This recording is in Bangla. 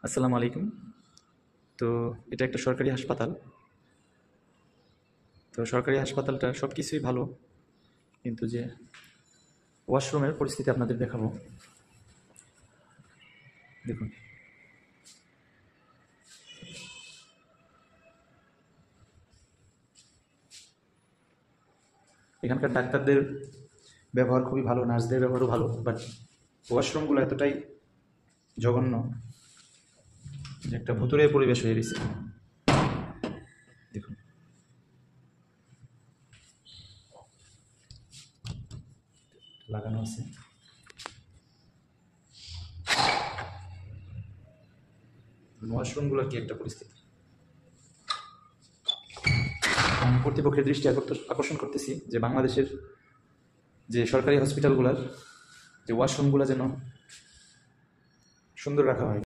আসসালামু আলাইকুম। তো এটা একটা সরকারি হাসপাতাল। তো সরকারি হাসপাতালটা সব কিছুই ভালো, কিন্তু যে ওয়াশরুমের পরিস্থিতি আপনাদের দেখাবো। দেখুন, এখানকার ডাক্তারদের ব্যবহার খুবই ভালো, নার্সদের ব্যবহারও ভালো, বাট ওয়াশরুমগুলো এতটাই জঘন্য যে একটা ভুতুড়ে পরিবেশ হয়ে গেছে। দেখুন, লাগানো আছে। ওয়াশরুমগুলোর কি একটা পরিস্থিতি। আমি কর্তৃপক্ষের দৃষ্টি আকর্ষণ করতেছি যে বাংলাদেশের যে সরকারি হসপিটালগুলোর যে ওয়াশরুমগুলো যেন সুন্দর রাখা হয়।